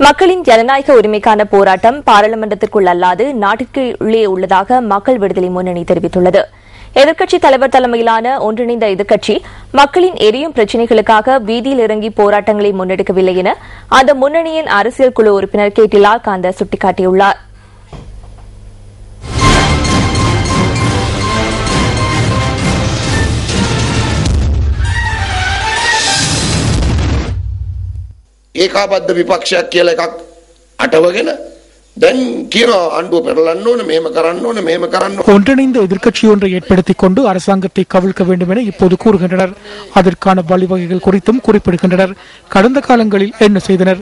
மக்களின் ஜனநாயக உரிமைக்கான போராட்டம் பாராளுமன்றத்திற்குள் அல்லாது நாட்டிற்குள்ளே உள்ளதாக மக்கள் விடுதலை முன்னணி தெரிவித்துள்ளது. எதிர்க்கட்சித் தலைவர் தலைமையிலான ஒன்றிணைந்த எதிர்க்கட்சி மக்களின் எரியும் பிரச்சினைகளுக்காக வீதியில் இறங்கி போராட்டங்களை முன்னெடுக்கவில்லை என அந்த முன்னணியின் அரசியல் குழு உறுப்பினர் கே டி லால்காந்த சுட்டிக்காட்டியுள்ளார். ඒකාබද්ධ විපක්ෂයක් කියලා එකක් අටවගෙන දැන් කියනවා අඬුව පෙරලන්න ඕනේ මෙහෙම කරන්න ඕනේ මෙහෙම කරන්න ඕනේ. ஒன்றிணைந்த எதிர்க்கட்சி ஒன்றை ஏற்படுத்திக் கொண்டு அரசாங்கத்தை கவிழ்க்க வேண்டும் என இப்போது கூறுகின்றனர். அதற்கான வழிவகைகள் குறித்தும் குறிப்பிடுகின்றனர். கடந்த காலங்களில் என்ன செய்தனர்?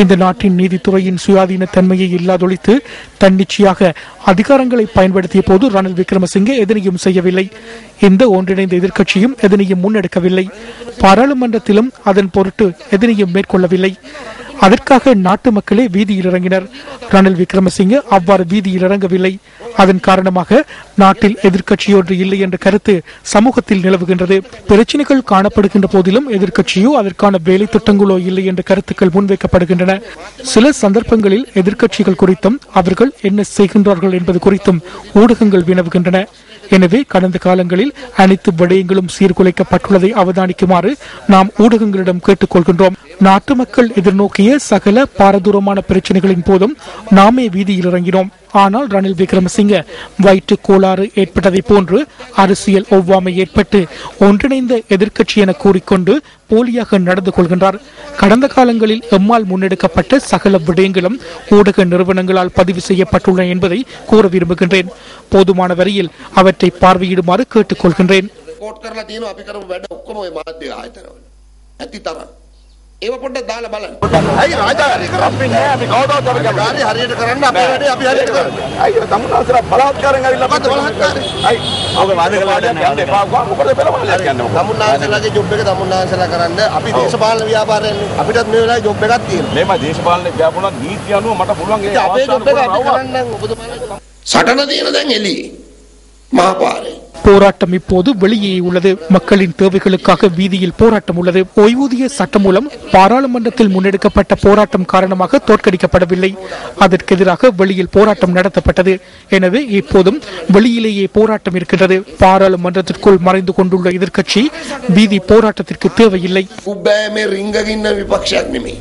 இந்த நாட்டின் நீதித்துறையின் சுயாதீன தன்மையை இல்லாதொழித்து தன்னிச்சையாக அதிகாரங்களை பயன்படுத்திய போது ரணில் விக்ரமசிங்கே எதனையும் செய்யவில்லை. இந்த ஒன்றிணைந்த எதிர்க்கட்சியும் எதனையும் முன்னெடுக்கவில்லை. பாராளுமன்றத்திலும் அதன் பொருட்டு எதனையும் மேற்கொள்ளவில்லை. அதற்காக நாட்டு மக்களே வீதியில் இறங்கினர். ரணில் விக்ரமசிங்கே அவ்வாறு வீதியில் இறங்கவில்லை. அதன் காரணமாக நாட்டில் எதிர்க்கட்சியொன்று இல்லை என்ற கருத்து சமூகத்தில் நிலவுகின்றது. பிரச்சனைகள் காணப்படுகின்ற போதிலும் எதிர்க்கட்சியோ அதற்கான வேலை திட்டங்களோ இல்லை என்ற கருத்துக்கள் முன்வைக்கப்படுகின்றன. சில சந்தர்ப்பங்களில் எதிர்க்கட்சிகள் குறித்தும் அவர்கள் என்ன செய்கின்றார்கள் என்பது குறித்தும் ஊடகங்கள் வினவுகின்றன. எனவே கடந்த காலங்களில் அனைத்து விடயங்களும் சீர்குலைக்கப்பட்டுள்ளதை அவதானிக்குமாறு நாம் ஊடகங்களிடம் கேட்டுக்கொள்கின்றோம். நாட்டு மக்கள் எதிர்நோக்கிய சகல பாரதூரமான பிரச்சனைகளின் போதும் நாமே வீதியில் இறங்கினோம். ஆனால் ரணில் விக்ரமசிங்கே வயிற்று கோளாறு ஏற்பட்டதை போன்று அரசியல் ஒவ்வாமை ஏற்பட்டு ஒன்றிணைந்த எதிர்க்கட்சி என கூறிக்கொண்டு போலியாக நடந்து கொள்கின்றார். கடந்த காலங்களில் எம்மால் முன்னெடுக்கப்பட்ட சகல விடயங்களும் ஊடக நிறுவனங்களால் பதிவு செய்யப்பட்டுள்ளன என்பதை கூற விரும்புகின்றேன். போதுமான வரையில் அவற்றை பார்வையிடுமாறு கேட்டுக்கொள்கின்றேன். ඒව පොඩ්ඩක් දාලා බලන්න. අයි රාජා අපි නෑ අපි කවදාවත් අපි ගානේ හරියට කරන්න අපේ වැඩේ අපි හරියට කරමු. අයි තමුන්නාසලා බලහත්කාරයෙන් ඇවිල්ලා මොකද බලහත්කාරය? අයි ඔබ වාද කරලා යන්න එපා. මොකද බලවලක් යන්න. තමුන්නාසලාගේ ජොබ් එක තමුන්නාසලා කරන්න අපි දේශපාලන ව්‍යාපාරයන්නේ. අපිටත් මේ වෙලාවේ ජොබ් එකක් තියෙනවා. මේම දේශපාලන ව්‍යාපාරන නීති අනුව මට පුළුවන් ඒ අපේ ජොබ් එක අපි කරන්න ඔබතුමාලා සටන තියෙන දැන් එළියේ. මහපාරේ போராட்டம் இப்போது வெளியே உள்ளது. மக்களின் தேவைகளுக்காக வீதியில் போராட்டம் உள்ளது. ஓய்வூதிய சட்டம் மூலம் பாராளுமன்றத்தில் முன்னெடுக்கப்பட்ட போராட்டம் காரணமாக தோற்கடிக்கப்படவில்லை. அதற்கு எதிராக வெளியில் போராட்டம் நடத்தப்பட்டது. எனவே இப்போதும் வெளியிலேயே போராட்டம் இருக்கின்றது. பாராளுமன்றத்திற்குள் மறைந்து கொண்டுள்ள எதிர்க்கட்சி வீதி போராட்டத்திற்கு தேவையில்லை. උබ්බෑමේ රිංගගින්න විපක්ෂයක් නෙමෙයි.